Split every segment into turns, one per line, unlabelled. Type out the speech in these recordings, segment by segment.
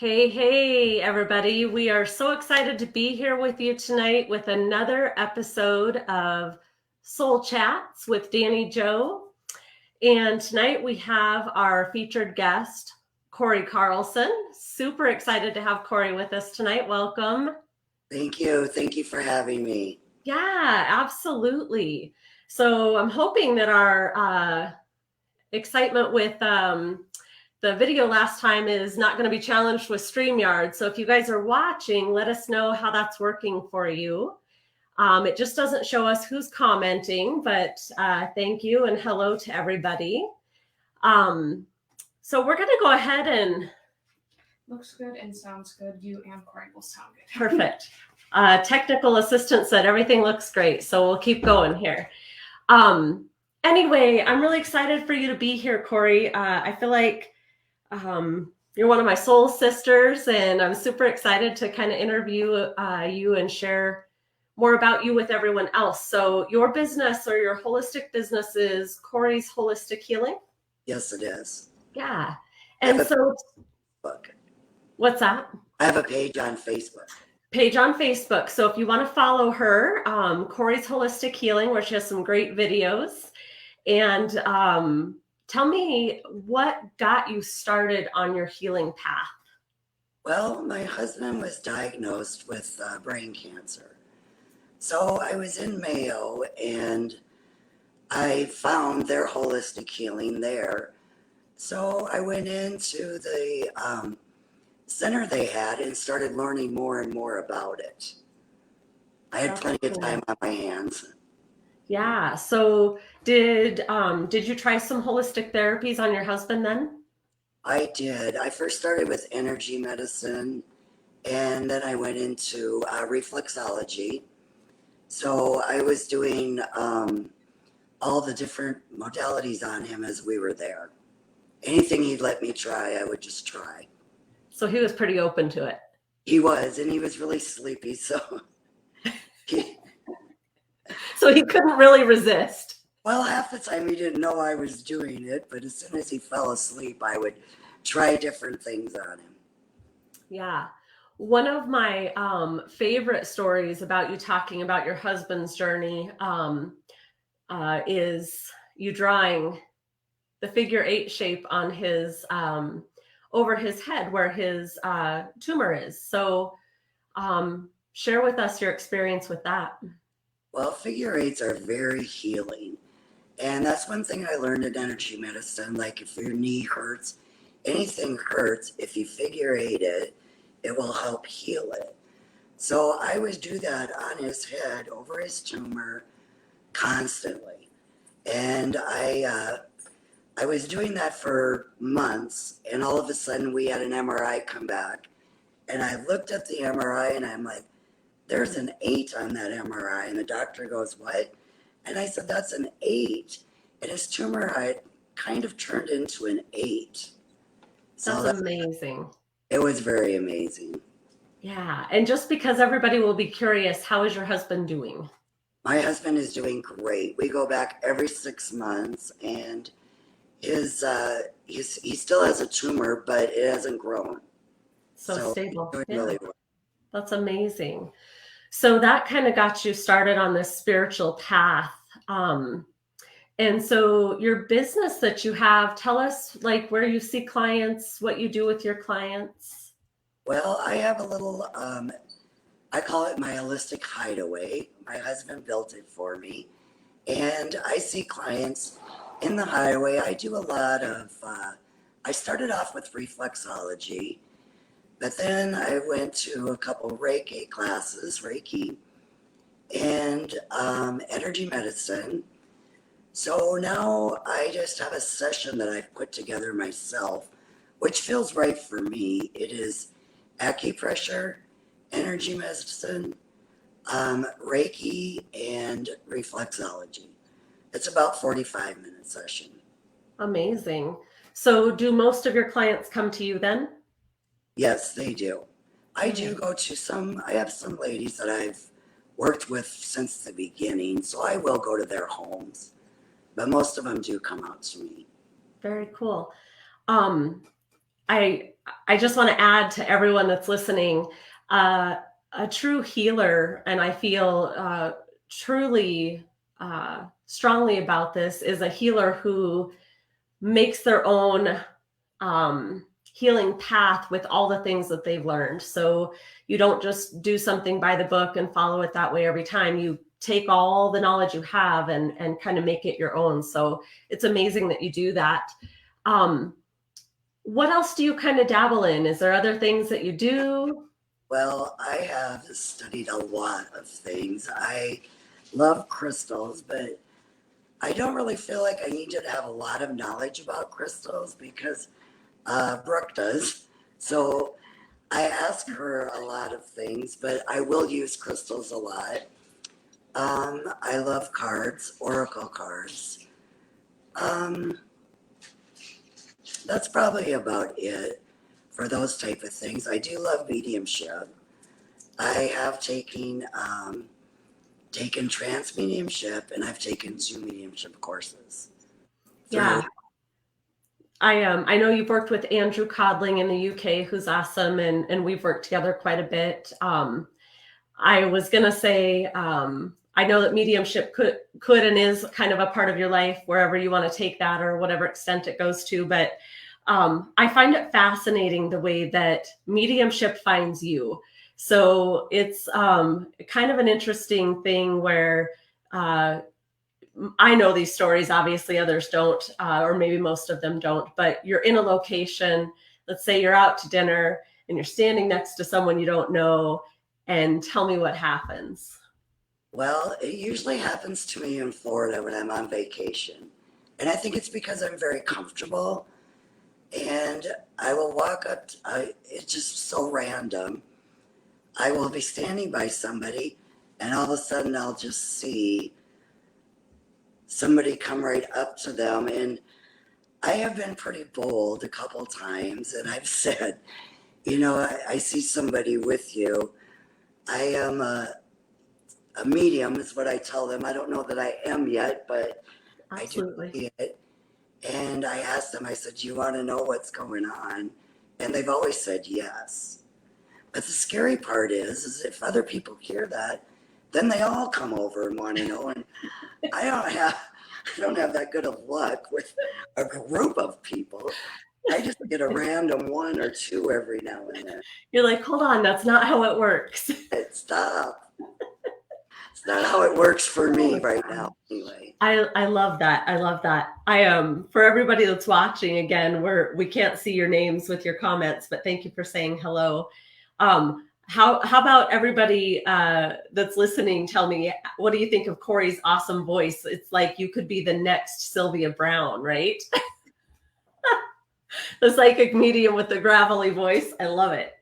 Hey, everybody. We are so excited to be here with you tonight with another episode of Soul Chats with Dani Jo. And tonight we have our featured guest, Cory Carlson. Super excited to have Cory with us tonight. Welcome.
Thank you. Thank you for having me.
Yeah, absolutely. So I'm hoping that our excitement with the video last time is not going to be challenged with StreamYard. So if you guys are watching, let us know how that's working for you. It just doesn't show us who's commenting, but thank you and hello to everybody. So we're going to go ahead and...
Looks good and sounds good. You and Cory will sound good.
Perfect. Technical assistant said everything looks great, so we'll keep going here. Anyway, I'm really excited for you to be here, Cory. I feel like you're one of my soul sisters, and I'm super excited to kind of interview you and share more about you with everyone else. So your business or your holistic business is Cory's Holistic Healing?
Yes, it is.
Yeah. And so, what's that?
I have a page on Facebook.
So if you want to follow her, Cory's Holistic Healing, where she has some great videos. And tell me what got you started on your healing path.
Well, my husband was diagnosed with brain cancer. So I was in Mayo and I found their holistic healing there. So I went into the center they had and started learning more and more about it. I had plenty of time on my hands.
Yeah. So did you try some holistic therapies on your husband then?
I did. I first started with energy medicine, and then I went into reflexology. So I was doing all the different modalities on him as we were there. Anything he'd let me try, I would just try.
So he was pretty open to it.
He was, and he was really sleepy, so
so he couldn't really resist.
Well, half the time he didn't know I was doing it, but as soon as he fell asleep, I would try different things on him.
Yeah. One of my favorite stories about you talking about your husband's journey is you drawing the figure 8 shape on his over his head where his tumor is. So share with us your experience with that.
Well, figure 8s are very healing. And that's one thing I learned in energy medicine. Like if your knee hurts, anything hurts, if you figure 8 it, it will help heal it. So I would do that on his head over his tumor constantly. And I was doing that for months, and all of a sudden we had an MRI come back. And I looked at the MRI and I'm like, there's an 8 on that MRI. And the doctor goes, what? And I said, that's an 8. And his tumor had kind of turned into an 8.
So that's amazing.
It was very amazing.
Yeah. And just because everybody will be curious, how is your husband doing?
My husband is doing great. We go back every 6 months, and he still has a tumor, but it hasn't grown.
So stable.
Yeah. Really well.
That's amazing. So that kind of got you started on this spiritual path. And so your business that you have, tell us like where you see clients, what you do with your clients.
Well, I have a little, I call it my holistic hideaway. My husband built it for me. And I see clients in the hideaway. I do a lot of, I started off with reflexology, but then I went to a couple Reiki classes, and energy medicine. So now I just have a session that I've put together myself, which feels right for me. It is acupressure, energy medicine, Reiki, and reflexology. It's about 45-minute session.
Amazing. So do most of your clients come to you then?
Yes, they do. I do go to I have some ladies that I've worked with since the beginning, so I will go to their homes. But most of them do come out to me.
Very cool. I just want to add to everyone that's listening, a true healer, and I feel truly strongly about this, is a healer who makes their own healing path with all the things that they've learned. So you don't just do something by the book and follow it that way every time. You take all the knowledge you have and kind of make it your own. So it's amazing that you do that. What else do you kind of dabble in? Is there other things that you do?
Well, I have studied a lot of things. I love crystals, but I don't really feel like I need to have a lot of knowledge about crystals because Brooke does. So I ask her a lot of things, but I will use crystals a lot. I love cards, oracle cards. That's probably about it for those type of things. I do love mediumship. I have taken trance mediumship, and I've taken 2 mediumship courses.
Yeah. I know you've worked with Andrew Codling in the UK, who's awesome, and we've worked together quite a bit. I was gonna say, I know that mediumship could and is kind of a part of your life, wherever you want to take that or whatever extent it goes to. But I find it fascinating the way that mediumship finds you. So it's kind of an interesting thing where I know these stories, obviously others don't, or maybe most of them don't, but you're in a location, let's say you're out to dinner and you're standing next to someone you don't know, and tell me what happens.
Well, it usually happens to me in Florida when I'm on vacation. And I think it's because I'm very comfortable. And I will walk up, it's just so random. I will be standing by somebody, and all of a sudden I'll just see somebody come right up to them. And I have been pretty bold a couple times, and I've said, you know, I see somebody with you. I am a medium is what I tell them. I don't know that I am yet, but
Absolutely.
I do see it. And I asked them, I said, do you want to know what's going on? And they've always said yes. But the scary part is if other people hear that, then they all come over and want to know. And I don't have that good of luck with a group of people. I just get a random 1 or 2 every now and then.
You're like, hold on, that's not how it works.
Stop. It's not how it works for me right now, anyway.
I love that. I love that. For everybody that's watching, again, we can't see your names with your comments, but thank you for saying hello. How about everybody that's listening? Tell me, what do you think of Cory's awesome voice? It's like you could be the next Sylvia Brown, right? The psychic medium with the gravelly voice. I love it.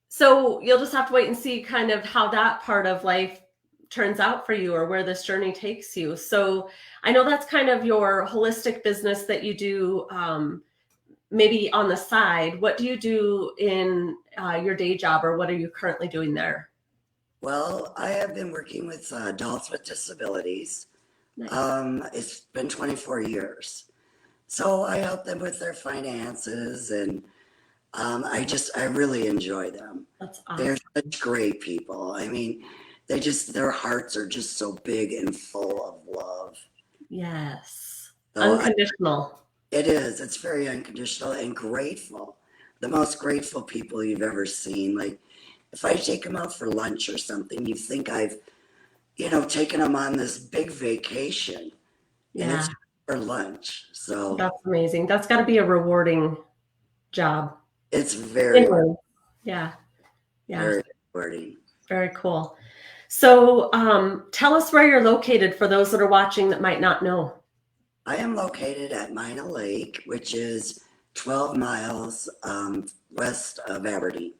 So you'll just have to wait and see kind of how that part of life turns out for you, or where this journey takes you. So I know that's kind of your holistic business that you do, maybe on the side. What do you do in your day job, or what are you currently doing there?
Well, I have been working with adults with disabilities. Nice. It's been 24 years. So I help them with their finances, and I really enjoy them.
That's awesome.
They're such great people. I mean, their hearts are just so big and full of love.
Yes.
So
unconditional.
It is. It's very unconditional and grateful. The most grateful people you've ever seen. Like, if I take them out for lunch or something, you think I've, taken them on this big vacation.
Yeah.
And it's for lunch. So
that's amazing. That's got to be a rewarding job.
It's very,
yeah.
Very rewarding.
Very cool. So tell us where you're located for those that are watching that might not know.
I am located at Mayo Lake, which is 12 miles west of Aberdeen.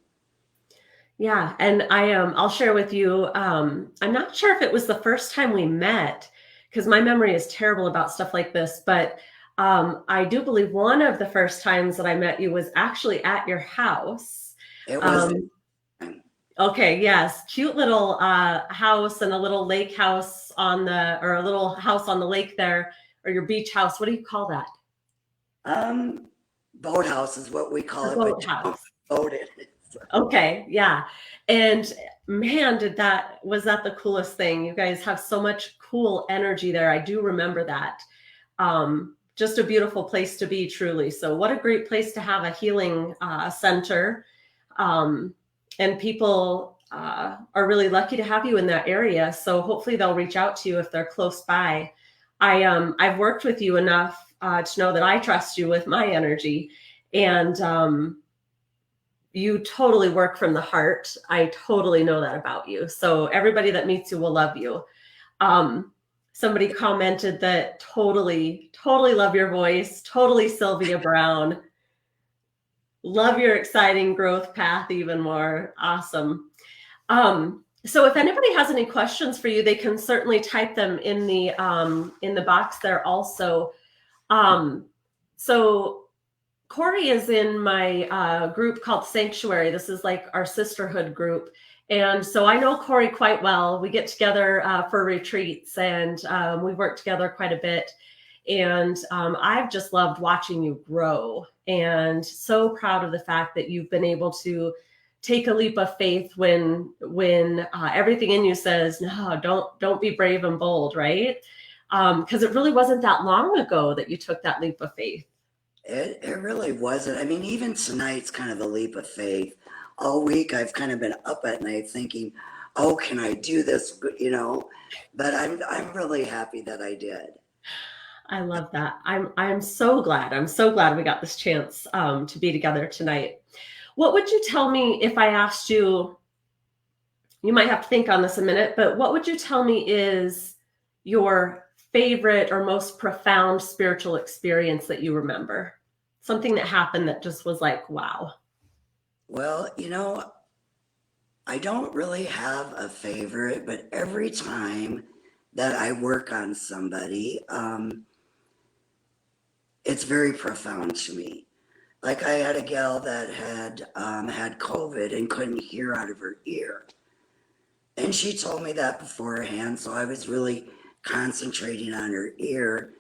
Yeah, and I'll share with you, I'm not sure if it was the first time we met, because my memory is terrible about stuff like this, but I do believe one of the first times that I met you was actually at your house.
It was.
Okay, yes, cute little house, and a little lake house or a little house on the lake there, or your beach house. What do you call that?
Boathouse is what we call
The
it, but
boathouse.
boated.
Okay, yeah. And man, was that the coolest thing? You guys have so much cool energy there. I do remember that. Just a beautiful place to be, truly. So what a great place to have a healing center. And people are really lucky to have you in that area. So hopefully they'll reach out to you if they're close by. I've worked with you enough to know that I trust you with my energy. And you totally work from the heart. I totally know that about you. So everybody that meets you will love you. Somebody commented that totally love your voice, totally Sylvia Brown. Love your exciting growth path even more. Awesome. So if anybody has any questions for you, they can certainly type them in the box there also. So Cory is in my group called Sanctuary. This is like our sisterhood group. And so I know Cory quite well. We get together for retreats, and we work together quite a bit. And I've just loved watching you grow, and so proud of the fact that you've been able to take a leap of faith when everything in you says, no, don't be brave and bold, right? Because it really wasn't that long ago that you took that leap of faith.
It really wasn't. I mean, even tonight's kind of a leap of faith. All week I've kind of been up at night thinking, oh, can I do this? You know, but I'm really happy that I did.
I love that. I'm so glad. I'm so glad we got this chance to be together tonight. What would you tell me if I asked you? You might have to think on this a minute, but what would you tell me is your favorite or most profound spiritual experience that you remember? Something that happened that just was like, wow.
Well, you know, I don't really have a favorite, but every time that I work on somebody, it's very profound to me. Like I had a gal that had had COVID and couldn't hear out of her ear. And she told me that beforehand, so I was really concentrating on her ear.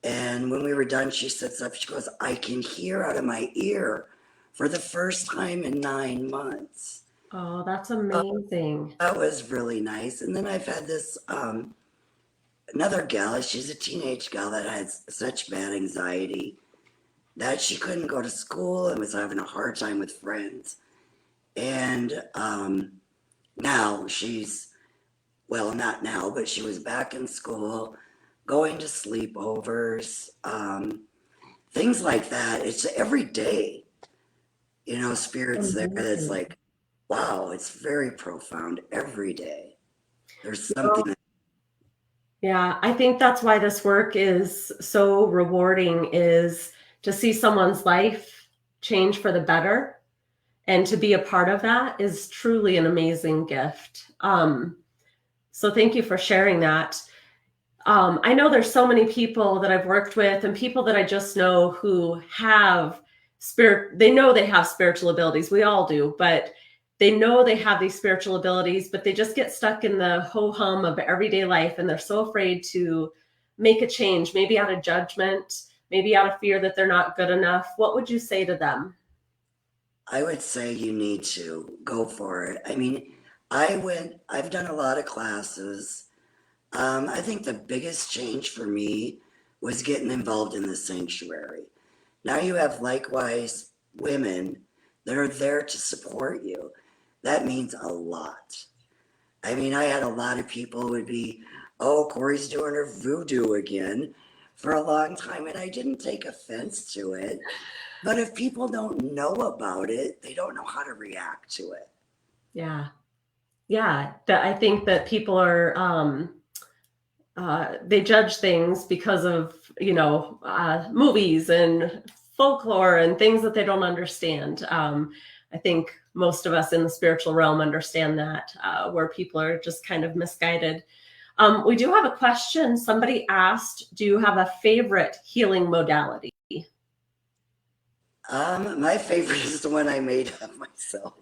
And when we were done, she sits up, she goes, I can hear out of my ear for the first time in 9 months.
Oh, that's amazing.
That was really nice. And then I've had this another gal, she's a teenage gal that had such bad anxiety that she couldn't go to school and was having a hard time with friends. And now she's, well, not now, but she was back in school, going to sleepovers, things like that. It's every day, you know, spirits there that's like, wow, it's very profound every day. There's something.
Yeah, I think that's why this work is so rewarding, is to see someone's life change for the better, and to be a part of that is truly an amazing gift. So thank you for sharing that. I know there's so many people that I've worked with and people that I just know who have they know they have spiritual abilities. We all do, but they know they have these spiritual abilities, but they just get stuck in the ho-hum of everyday life. And they're so afraid to make a change, maybe out of judgment, maybe out of fear that they're not good enough. What would you say to them?
I would say you need to go for it. I mean, I've done a lot of classes. I think the biggest change for me was getting involved in the sanctuary. Now you have likewise women that are there to support you. That means a lot. I mean, I had a lot of people who would be, oh, Cory's doing her voodoo again for a long time, and I didn't take offense to it. But if people don't know about it, they don't know how to react to it.
Yeah. Yeah. I think that people are, they judge things because of, movies and folklore and things that they don't understand. I think most of us in the spiritual realm understand that, where people are just kind of misguided. We do have a question. Somebody asked, do you have a favorite healing modality?
My favorite is the one I made up myself.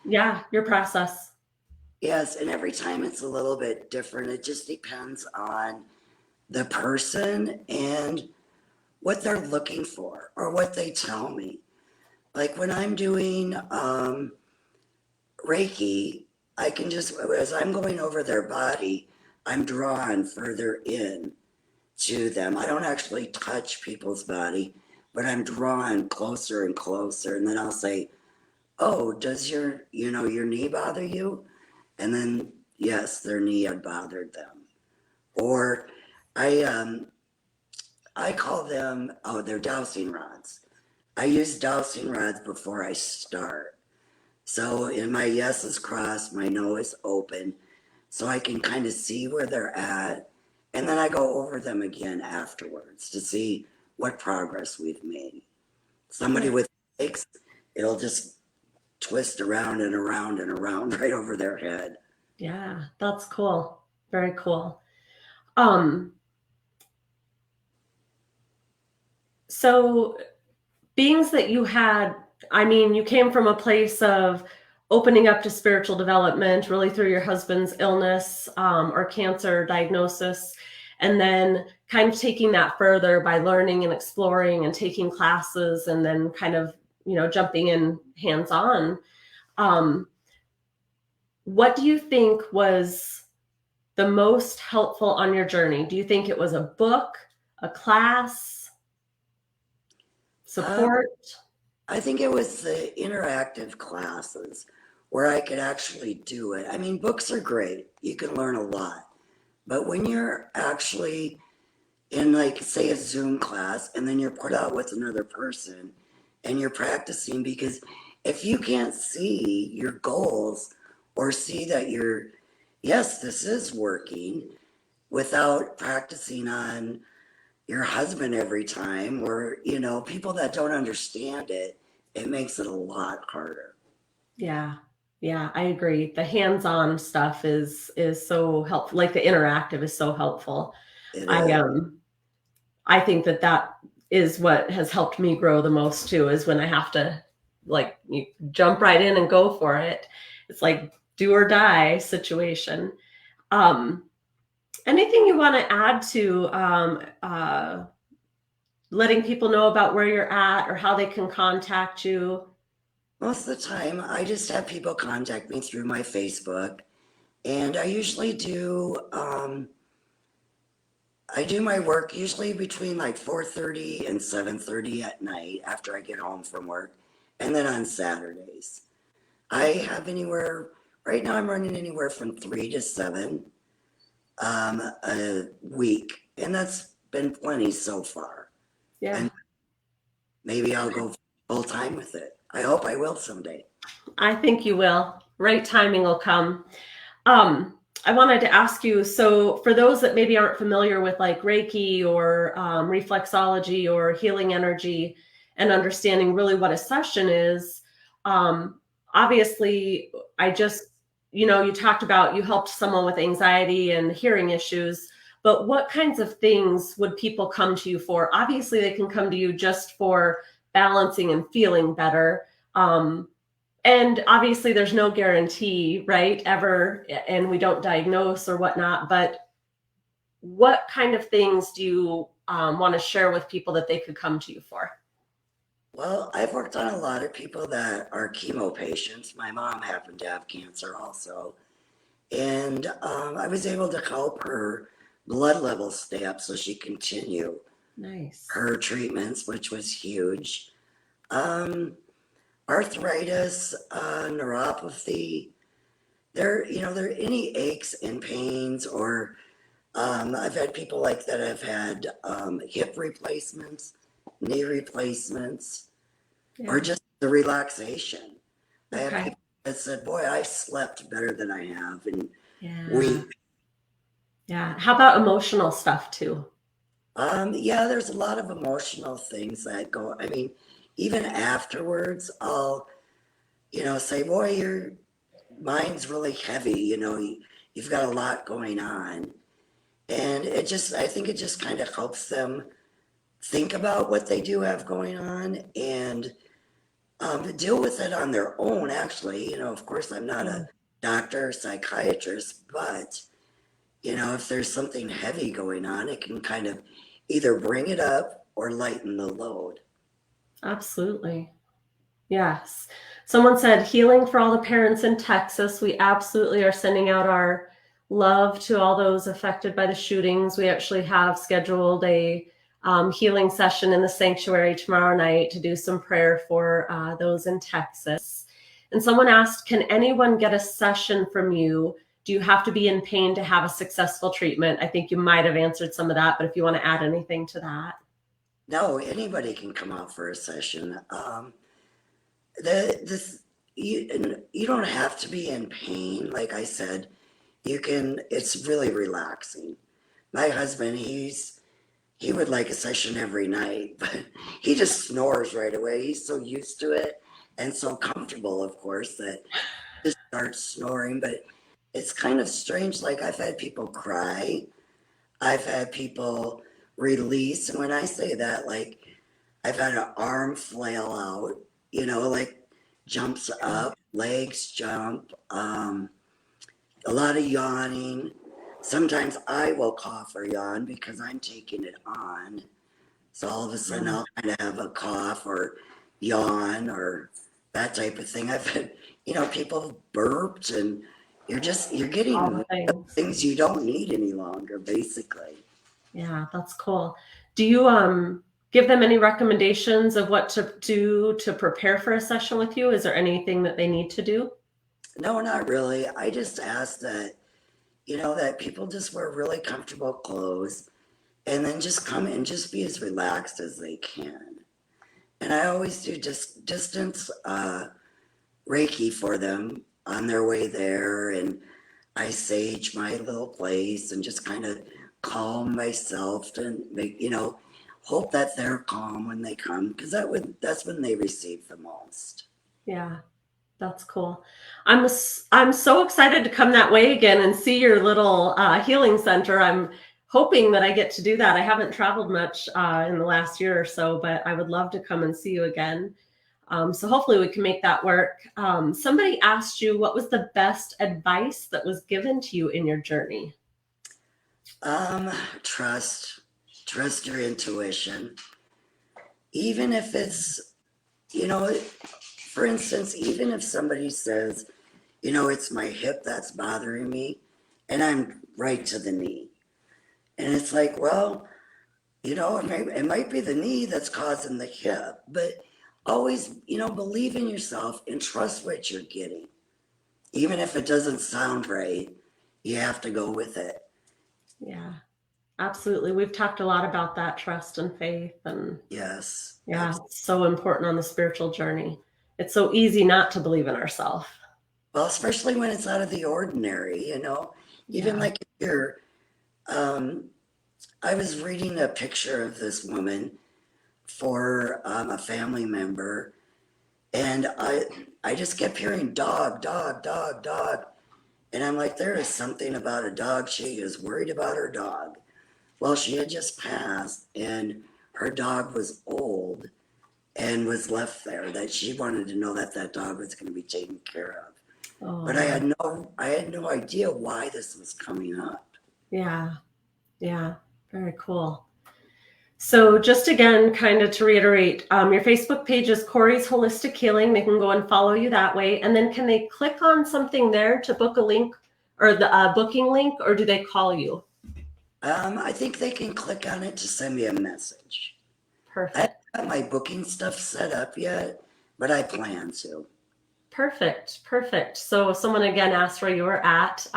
Yeah, your process.
Yes, and every time it's a little bit different. It just depends on the person and what they're looking for or what they tell me. Like when I'm doing Reiki, I can just, as I'm going over their body, I'm drawn further in to them. I don't actually touch people's body, but I'm drawn closer and closer. And then I'll say, oh, does your knee bother you? And then, yes, their knee had bothered them. Or I call them, oh, they're dowsing rods. I use dowsing rods before I start. So in my yes is crossed, my no is open, so I can kind of see where they're at. And then I go over them again afterwards to see what progress we've made. Somebody with legs, it'll just twist around and around and around right over their head.
Yeah, that's cool. Very cool. So beings that you had, I mean, you came from a place of opening up to spiritual development, really through your husband's illness or cancer diagnosis, and then kind of taking that further by learning and exploring and taking classes, and then kind of, jumping in hands-on. What do you think was the most helpful on your journey? Do you think it was a book, a class, support?
I think it was the interactive classes where I could actually do it. I mean, books are great. You can learn a lot. But when you're actually in, like, say, a Zoom class, and then you're put out with another person and you're practicing, because if you can't see your goals or see that yes, this is working, without practicing on your husband every time, or people that don't understand it, it makes it a lot harder.
Yeah, I agree. The hands-on stuff is so helpful. Like the interactive is so helpful. I think that is what has helped me grow the most too, is when I have to, like, you jump right in and go for it. It's like do or die situation. Anything you want to add to letting people know about where you're at or how they can contact you?
Most of the time, I just have people contact me through my Facebook, and I usually do my work usually between like 4:30 and 7:30 at night after I get home from work, and then on Saturdays. I have right now I'm running anywhere from 3 to 7 a week, and that's been plenty so far.
Yeah.
And maybe I'll go full time with it. I hope I will someday.
I think you will. Right timing will come. I wanted to ask you, so for those that maybe aren't familiar with like Reiki or reflexology or healing energy and understanding really what a session is, obviously you talked about you helped someone with anxiety and hearing issues, but what kinds of things would people come to you for? Obviously, they can come to you just for balancing and feeling better. And obviously there's no guarantee, right, ever, and we don't diagnose or whatnot, but what kind of things do you want to share with people that they could come to you for?
Well, I've worked on a lot of people that are chemo patients. My mom happened to have cancer also. And I was able to help her blood levels stay up so she continue her treatments, which was huge. Arthritis, neuropathy, there any aches and pains, or I've had people like that have had hip replacements, knee replacements, or just the relaxation. I have people that said, boy, I slept better than I have in weeks.
Yeah. How about emotional stuff too?
Yeah, there's a lot of emotional things that go, I mean, even afterwards, I'll, say, boy, your mind's really heavy, you've got a lot going on. And I think it just kind of helps them think about what they do have going on and deal with it on their own, actually. Of course, I'm not a doctor or psychiatrist, but, if there's something heavy going on, it can kind of either bring it up or lighten the load.
Absolutely. Yes. Someone said healing for all the parents in Texas. We absolutely are sending out our love to all those affected by the shootings. We actually have scheduled a healing session in the sanctuary tomorrow night to do some prayer for those in Texas. And someone asked, can anyone get a session from you? Do you have to be in pain to have a successful treatment? I think you might have answered some of that, but if you want to add anything to that.
No, anybody can come out for a session. You don't have to be in pain. Like I said, it's really relaxing. My husband, he would like a session every night, but he just snores right away. He's so used to it and so comfortable, of course, that he just starts snoring. But it's kind of strange. Like I've had people cry. I've had people release. And when I say that, like I've had an arm flail out, like jumps up, legs jump, a lot of yawning. Sometimes I will cough or yawn because I'm taking it on. So all of a sudden I'll kind of have a cough or yawn or that type of thing. I've had, people burped, and you're getting things you don't need any longer, basically.
Yeah, that's cool. Do you give them any recommendations of what to do to prepare for a session with you? Is there anything that they need to do?
No, not really. I just ask that, that people just wear really comfortable clothes and then just come and just be as relaxed as they can. And I always do just distance Reiki for them on their way there. And I sage my little place and just kind of calm myself and make, hope that they're calm when they come, because that's when they receive the most.
Yeah, that's cool. I'm so excited to come that way again and see your little healing center. I'm hoping that I get to do that. I haven't traveled much in the last year or so, but I would love to come and see you again. So hopefully we can make that work. Somebody asked you, what was the best advice that was given to you in your journey?
Trust your intuition. Even if it's, for instance, even if somebody says, it's my hip that's bothering me, and I'm right to the knee. And it's like, well, it might be the knee that's causing the hip, but always, believe in yourself and trust what you're getting. Even if it doesn't sound right, you have to go with it.
Yeah, absolutely. We've talked a lot about that, trust and faith. And
yes.
Yeah, it's so important on the spiritual journey. It's so easy not to believe in ourselves.
Well, especially when it's out of the ordinary, even like if you're, I was reading a picture of this woman for a family member, and I just kept hearing dog, dog, dog, dog. And I'm like, there is something about a dog. She is worried about her dog. Well, she had just passed, and her dog was old and was left there, that she wanted to know that that dog was going to be taken care of. Oh. But I had no idea why this was coming up.
Yeah. Very cool. So just again, kind of to reiterate, your Facebook page is Cory's Holistic Healing. They can go and follow you that way. And then can they click on something there to book a link, or the booking link, or do they call you?
I think they can click on it to send me a message.
Perfect.
I haven't got my booking stuff set up yet, but I plan to.
Perfect. So someone again asked where you were at.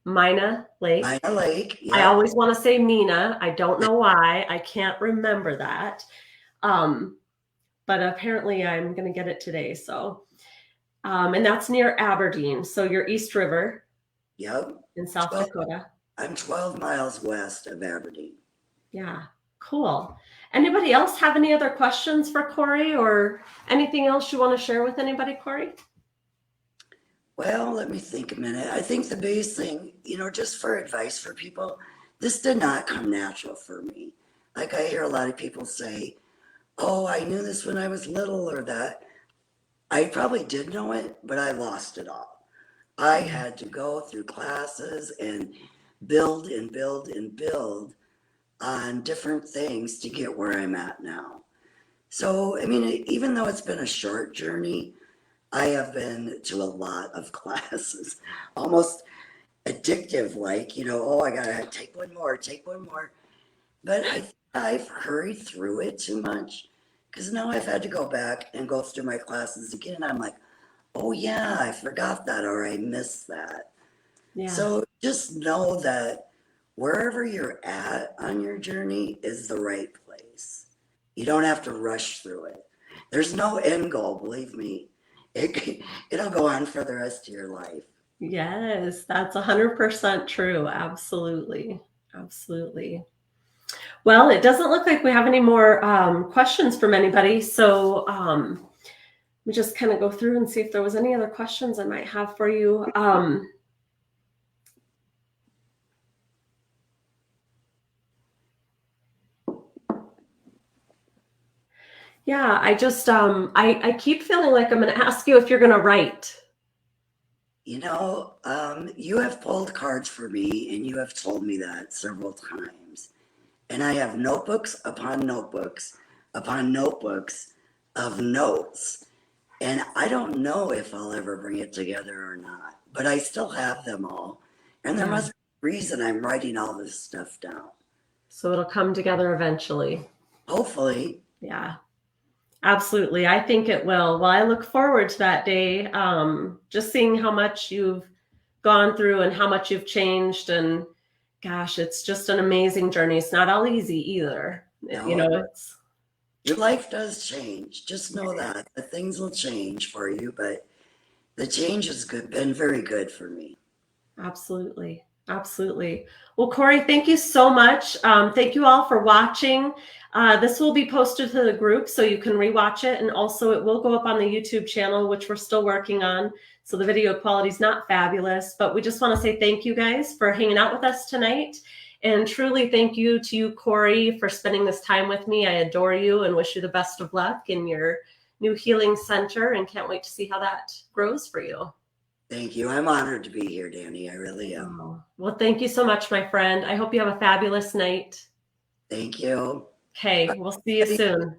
Mina Lake.
Mina Lake. Yeah.
I always want to say Mina. I don't know why. I can't remember that. But apparently I'm going to get it today. So, and that's near Aberdeen. So you're East River.
Yep.
In South Dakota.
I'm 12 miles west of Aberdeen.
Yeah. Cool. Anybody else have any other questions for Cory, or anything else you want to share with anybody, Cory?
Well, let me think a minute. I think the biggest thing, just for advice for people, this did not come natural for me. Like I hear a lot of people say, oh, I knew this when I was little, or that. I probably did know it, but I lost it all. I had to go through classes and build and build and build on different things to get where I'm at now. So, I mean, even though it's been a short journey, I have been to a lot of classes, almost addictive, like, oh, I gotta take one more, take one more. But I think I've hurried through it too much because now I've had to go back and go through my classes again. And I'm like, oh, yeah, I forgot that or I missed that.
Yeah.
So just know that wherever you're at on your journey is the right place. You don't have to rush through it. There's no end goal, believe me. It'll go on for the rest of your life.
Yes, that's 100% true. Absolutely. Absolutely. Well, it doesn't look like we have any more questions from anybody. So let me just kind of go through and see if there was any other questions I might have for you. Yeah, I just, I keep feeling like I'm going to ask you if you're going to write.
You have pulled cards for me and you have told me that several times. And I have notebooks upon notebooks upon notebooks of notes. And I don't know if I'll ever bring it together or not, but I still have them all. And there must be a reason I'm writing all this stuff down.
So it'll come together eventually.
Hopefully.
Yeah, absolutely. I think it will. Well, I look forward to that day. Just seeing how much you've gone through and how much you've changed. And gosh, it's just an amazing journey. It's not all easy either.
No, your life does change. Just know that things will change for you, but the change has been very good for me.
Absolutely. Absolutely. Well, Cory, thank you so much. Thank you all for watching. This will be posted to the group so you can rewatch it. And also it will go up on the YouTube channel, which we're still working on. So the video quality is not fabulous, but we just want to say thank you guys for hanging out with us tonight. And truly thank you to you, Cory, for spending this time with me. I adore you and wish you the best of luck in your new healing center and can't wait to see how that grows for you.
Thank you. I'm honored to be here, Dani. I really am.
Oh, well, thank you so much, my friend. I hope you have a fabulous night.
Thank you.
Okay, we'll see you soon.